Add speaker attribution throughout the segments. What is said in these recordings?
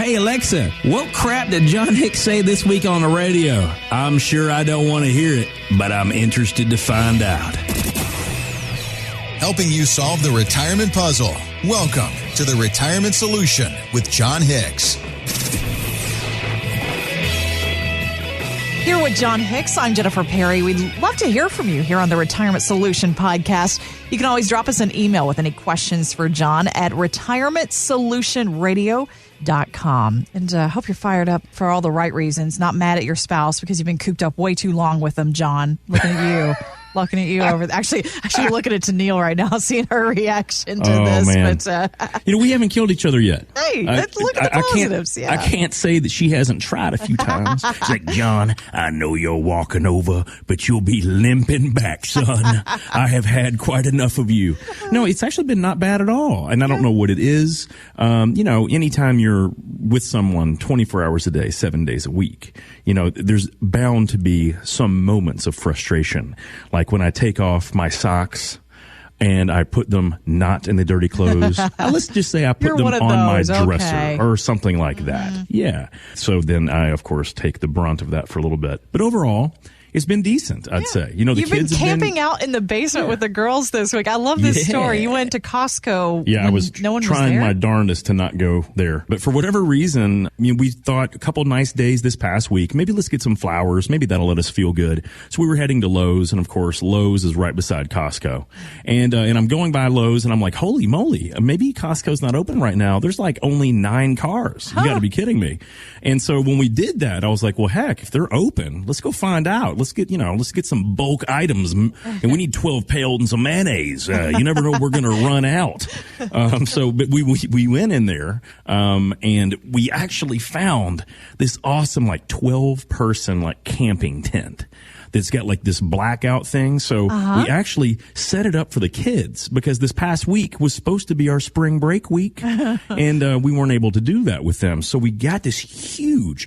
Speaker 1: Hey, Alexa, what crap did John Hicks say this week on the radio? I'm sure I don't want to hear it, but I'm interested to find out.
Speaker 2: Helping you solve the retirement puzzle. Welcome to The Retirement Solution with John Hicks.
Speaker 3: Here with John Hicks, I'm Jennifer Perry. We'd love to hear from you here on the Retirement Solution podcast. You can always drop us an email with any questions for John at retirementsolutionradio.com. And I hope you're fired up for all the right reasons, not mad at your spouse because you've been cooped up way too long with them, John. Looking at you. Looking at you over there. Actually looking at Tennille right now, seeing her reaction to this.
Speaker 4: Man.
Speaker 3: But,
Speaker 4: we haven't killed each other yet.
Speaker 3: Hey, let's look at the positives.
Speaker 4: I can't say that she hasn't tried a few times. She's like, John, I know you're walking over, but you'll be limping back, son. I have had quite enough of you. No, it's actually been not bad at all. And I don't know what it is. Anytime you're with someone 24 hours a day, 7 days a week, there's bound to be some moments of frustration. Like when I take off my socks and I put them not in the dirty clothes. Let's just say I put them on my dresser or something like that. Yeah. So then I, of course, take the brunt of that for a little bit. But overall, it's been decent, I'd say. The
Speaker 3: You've
Speaker 4: kids
Speaker 3: been camping out in the basement with the girls this week. I love this story. You went to Costco.
Speaker 4: Yeah, I was
Speaker 3: no one
Speaker 4: trying
Speaker 3: was there?
Speaker 4: my darndest to not go there. But for whatever reason, we thought a couple nice days this past week. Maybe let's get some flowers. Maybe that'll let us feel good. So we were heading to Lowe's, and of course, Lowe's is right beside Costco. And I'm going by Lowe's, and I'm like, holy moly, maybe Costco's not open right now. There's like only 9 cars. You got to be kidding me. And so when we did that, I was like, well, heck, if they're open, let's go find out. Let's get some bulk items, and we need 12 pails and some mayonnaise. You never know, we're going to run out. But we went in there, and we actually found this awesome 12-person camping tent that's got this blackout thing. So we actually set it up for the kids because this past week was supposed to be our spring break week, and we weren't able to do that with them. So we got this huge,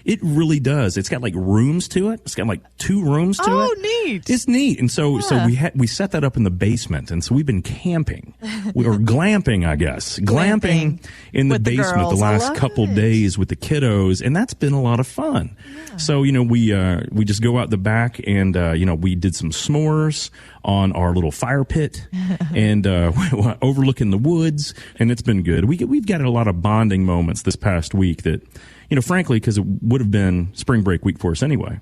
Speaker 4: it really does. It's got rooms to it. It's got 2 rooms to it.
Speaker 3: Oh, neat.
Speaker 4: It's neat. And so we set that up in the basement. And so we've been camping or glamping, I guess. Glamping in the basement the last couple days with the kiddos. And that's been a lot of fun. Yeah. So, we just go out the back and, we did some s'mores on our little fire pit and overlooking the woods. And it's been good. We've got a lot of bonding moments this past week that, frankly, because it would have been spring break week for us anyway.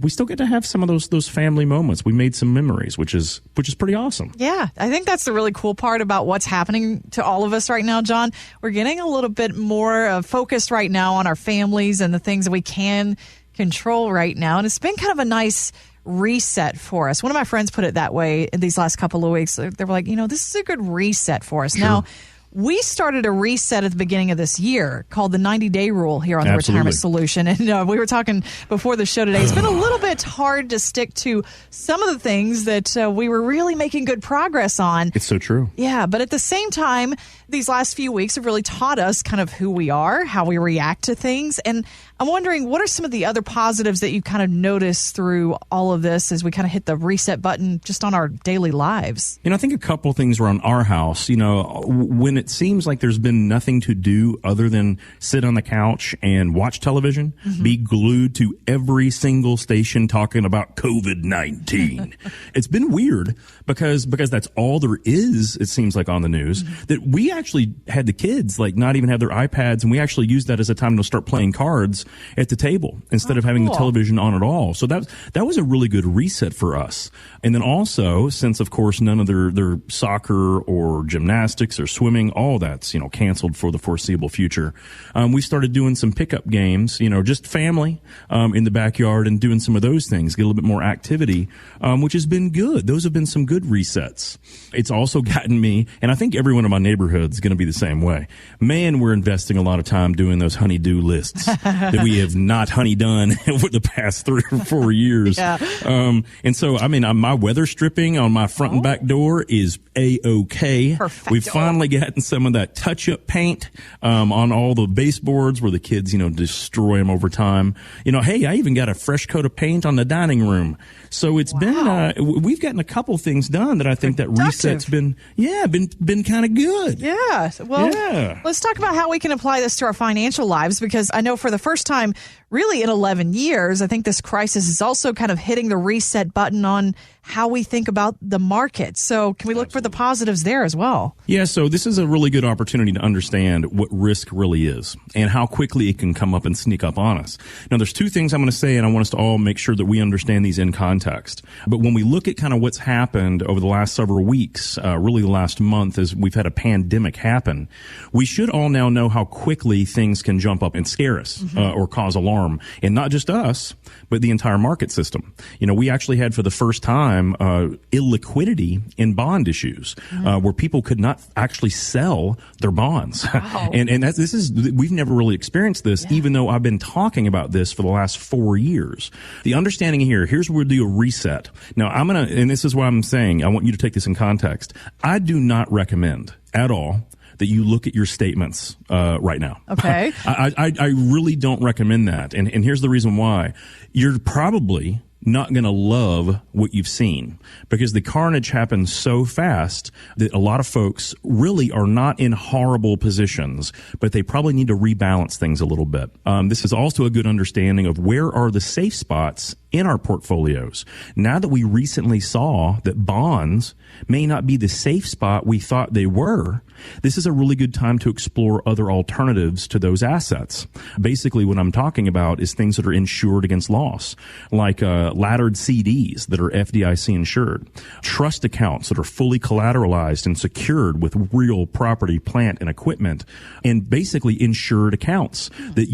Speaker 4: We still get to have some of those family moments. We made some memories, which is pretty awesome.
Speaker 3: Yeah, I think that's the really cool part about what's happening to all of us right now, John. We're getting a little bit more focused right now on our families and the things that we can control right now. And it's been kind of a nice reset for us. One of my friends put it that way in these last couple of weeks. They were like, this is a good reset for us. Sure. Now, we started a reset at the beginning of this year called the 90-day rule here on the Retirement Solution. And we were talking before the show today. It's been a little bit hard to stick to some of the things that we were really making good progress on.
Speaker 4: It's so true.
Speaker 3: Yeah, but at the same time, these last few weeks have really taught us kind of who we are, how we react to things. And I'm wondering, what are some of the other positives that you kind of noticed through all of this as we kind of hit the reset button just on our daily lives?
Speaker 4: I think a couple things around our house. When it seems like there's been nothing to do other than sit on the couch and watch television, be glued to every single station talking about COVID-19. It's been weird because that's all there is, it seems like, on the news, that we actually had the kids not even have their iPads, and we actually used that as a time to start playing cards at the table instead of having the television on at all. So that was a really good reset for us. And then also, since of course none of their soccer or gymnastics or swimming, all that's canceled for the foreseeable future, we started doing some pickup games, just family in the backyard, and doing some of those things, get a little bit more activity, which has been good. Those have been some good resets. It's also gotten me, and I think everyone in my neighborhood is going to be the same way. Man, we're investing a lot of time doing those honey-do lists that we have not honey done over the past 3 or 4 years.
Speaker 3: Yeah.
Speaker 4: And so, my weather stripping on my front and back door is A-OK.
Speaker 3: Perfecto.
Speaker 4: We've finally gotten some of that touch-up paint on all the baseboards where the kids, destroy them over time. Hey, I even got a fresh coat of paint on the dining room. So it's been, we've gotten a couple things done that I think that reset's been kind of good.
Speaker 3: Yeah. Yeah. Well,
Speaker 4: Yeah.
Speaker 3: let's talk about how we can apply this to our financial lives, because I know for the first time really in 11 years, I think this crisis is also kind of hitting the reset button on how we think about the market. So can we look for the positives there as well?
Speaker 4: Yeah, so this is a really good opportunity to understand what risk really is and how quickly it can come up and sneak up on us. Now, there's two things I'm going to say, and I want us to all make sure that we understand these in context. But when we look at kind of what's happened over the last several weeks, really the last month, as we've had a pandemic happen, we should all now know how quickly things can jump up and scare us or cause alarm. And not just us, but the entire market system. You know, we actually had for the first time illiquidity in bond issues where people could not actually sell their bonds.
Speaker 3: Wow.
Speaker 4: and we've never really experienced this, even though I've been talking about this for the last 4 years. The understanding here's where we'll do a reset. Now, and this is what I'm saying, I want you to take this in context. I do not recommend at all that you look at your statements right now.
Speaker 3: Okay.
Speaker 4: I really don't recommend that. And here's the reason why. You're probably not going to love what you've seen, because the carnage happens so fast that a lot of folks really are not in horrible positions, but they probably need to rebalance things a little bit. This is also a good understanding of where are the safe spots in our portfolios. Now that we recently saw that bonds may not be the safe spot we thought they were, this is a really good time to explore other alternatives to those assets. Basically, what I'm talking about is things that are insured against loss, like laddered CDs that are FDIC insured, trust accounts that are fully collateralized and secured with real property, plant, and equipment, and basically insured accounts that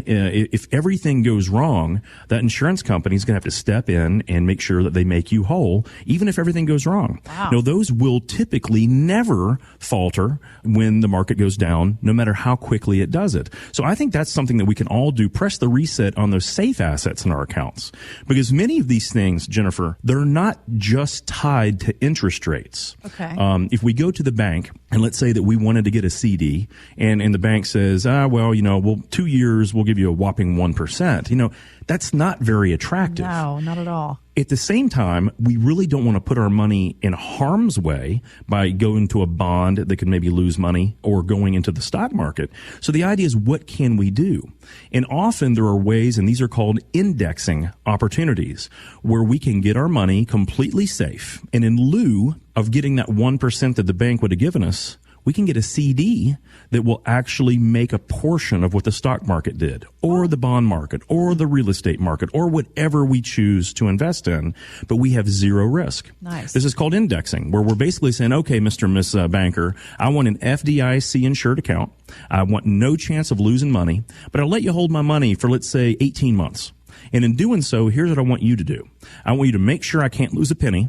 Speaker 4: if everything goes wrong, that insurance company is going to have to step in and make sure that they make you whole, even if everything goes wrong.
Speaker 3: Wow.
Speaker 4: Now, those will typically never falter when the market goes down, no matter how quickly it does it. So I think that's something that we can all do, press the reset on those safe assets in our accounts. Because many of these things, Jennifer, they're not just tied to interest rates.
Speaker 3: Okay.
Speaker 4: If we go to the bank and let's say that we wanted to get a CD and the bank says, 2 years, we'll give you a whopping 1%. That's not very attractive.
Speaker 3: No, not at all.
Speaker 4: At the same time, we really don't want to put our money in harm's way by going to a bond that could maybe lose money or going into the stock market. So the idea is, what can we do? And often there are ways, and these are called indexing opportunities, where we can get our money completely safe. And in lieu of getting that 1% that the bank would have given us, we can get a CD that will actually make a portion of what the stock market did, or the bond market, or the real estate market, or whatever we choose to invest in, but we have zero risk.
Speaker 3: Nice.
Speaker 4: This is called indexing, where we're basically saying, okay, Mr. and Miss Banker, I want an FDIC insured account. I want no chance of losing money, but I'll let you hold my money for, let's say, 18 months. And in doing so, here's what I want you to do. I want you to make sure I can't lose a penny.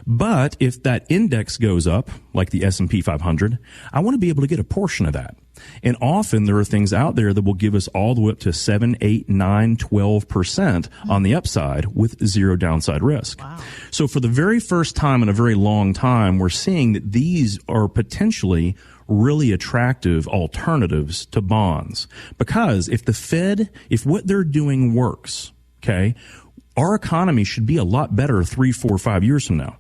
Speaker 4: But if that index goes up, like the S&P 500, I want to be able to get a portion of that. And often there are things out there that will give us all the way up to 7, 8, 9, 12% on the upside with zero downside risk.
Speaker 3: Wow.
Speaker 4: So for the very first time in a very long time, we're seeing that these are potentially really attractive alternatives to bonds. Because if what they're doing works, okay, our economy should be a lot better 3, 4, 5 years from now.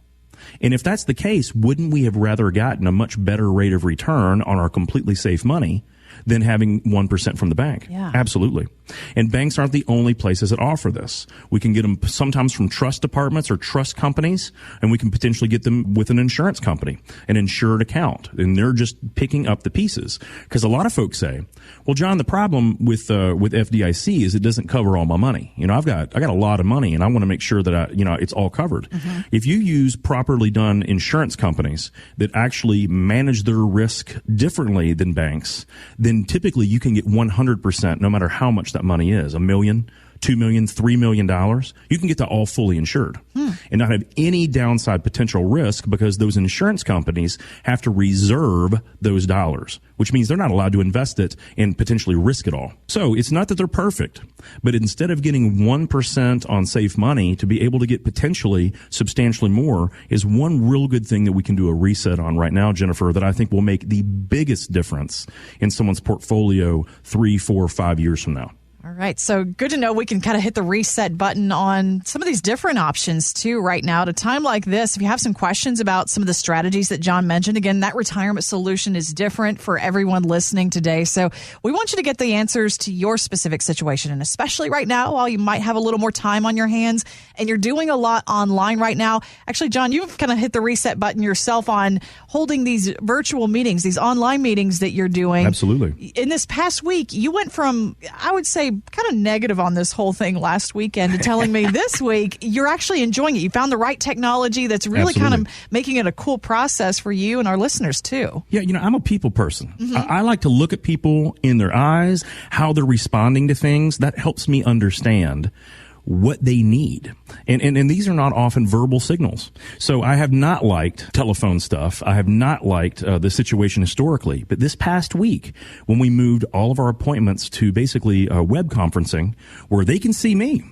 Speaker 4: And if that's the case, wouldn't we have rather gotten a much better rate of return on our completely safe money than having 1% from the bank?
Speaker 3: Yeah.
Speaker 4: Absolutely. And banks aren't the only places that offer this. We can get them sometimes from trust departments or trust companies, and we can potentially get them with an insurance company, an insured account, and they're just picking up the pieces. Because a lot of folks say, well, John, the problem with FDIC is it doesn't cover all my money. I got a lot of money, and I want to make sure that it's all covered. Mm-hmm. If you use properly done insurance companies that actually manage their risk differently than banks, then typically you can get 100% no matter how much that money is, $1 million, $2 million, $3 million. You can get that all fully insured and not have any downside potential risk, because those insurance companies have to reserve those dollars, which means they're not allowed to invest it and potentially risk it all. So it's not that they're perfect, but instead of getting 1% on safe money, to be able to get potentially substantially more is one real good thing that we can do a reset on right now, Jennifer, that I think will make the biggest difference in someone's portfolio 3, 4, 5 years from now.
Speaker 3: All All right. So good to know we can kind of hit the reset button on some of these different options too right now. At a time like this, if you have some questions about some of the strategies that John mentioned, again, that retirement solution is different for everyone listening today. So we want you to get the answers to your specific situation. And especially right now, while you might have a little more time on your hands and you're doing a lot online right now. Actually, John, you've kind of hit the reset button yourself on holding these virtual meetings, these online meetings that you're doing.
Speaker 4: Absolutely.
Speaker 3: In this past week, you went from, I would say, kind of negative on this whole thing last weekend to telling me this week you're actually enjoying it. You found the right technology that's really kind of making it a cool process for you and our listeners too.
Speaker 4: Yeah, I'm a people person. I like to look at people in their eyes, how they're responding to things. That helps me understand what they need. And these are not often verbal signals. So I have not liked telephone stuff. I have not liked the situation historically. But this past week, when we moved all of our appointments to basically web conferencing, where they can see me,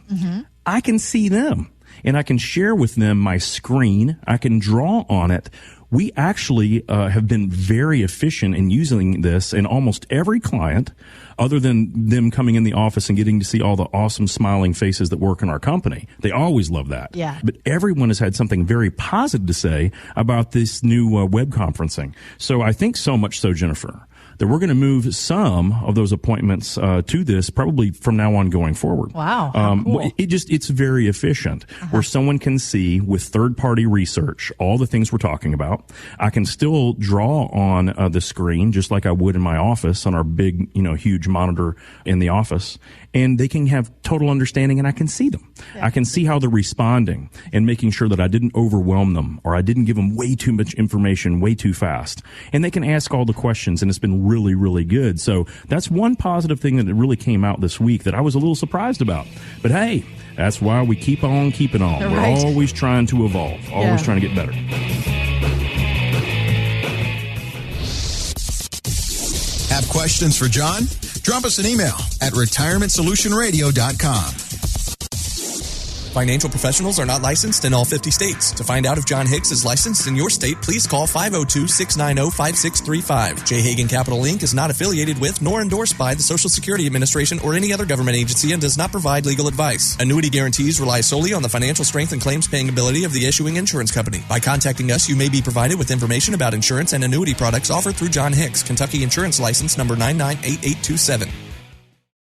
Speaker 4: I can see them, and I can share with them my screen. I can draw on it. We actually have been very efficient in using this in almost every client, other than them coming in the office and getting to see all the awesome smiling faces that work in our company. They always love that.
Speaker 3: Yeah.
Speaker 4: But everyone has had something very positive to say about this new web conferencing. So I think so much so, Jennifer, that we're going to move some of those appointments to this probably from now on going forward.
Speaker 3: Wow. How cool.
Speaker 4: It's very efficient where someone can see with third-party research all the things we're talking about. I can still draw on the screen just like I would in my office on our big, huge monitor in the office, and they can have total understanding, and I can see them. Yeah. I can see how they're responding and making sure that I didn't overwhelm them or I didn't give them way too much information way too fast. And they can ask all the questions, and it's been really, really good. So that's one positive thing that really came out this week that I was a little surprised about. But hey, that's why we keep on keeping on.
Speaker 3: Right.
Speaker 4: We're always trying to evolve, always trying to get better.
Speaker 2: Have questions for John? Drop us an email at retirementsolutionradio.com.
Speaker 5: Financial professionals are not licensed in all 50 states. To find out if John Hicks is licensed in your state, please call 502-690-5635. J. Hagan Capital Inc. is not affiliated with nor endorsed by the Social Security Administration or any other government agency and does not provide legal advice. Annuity guarantees rely solely on the financial strength and claims paying ability of the issuing insurance company. By contacting us, you may be provided with information about insurance and annuity products offered through John Hicks, Kentucky Insurance License number 998827.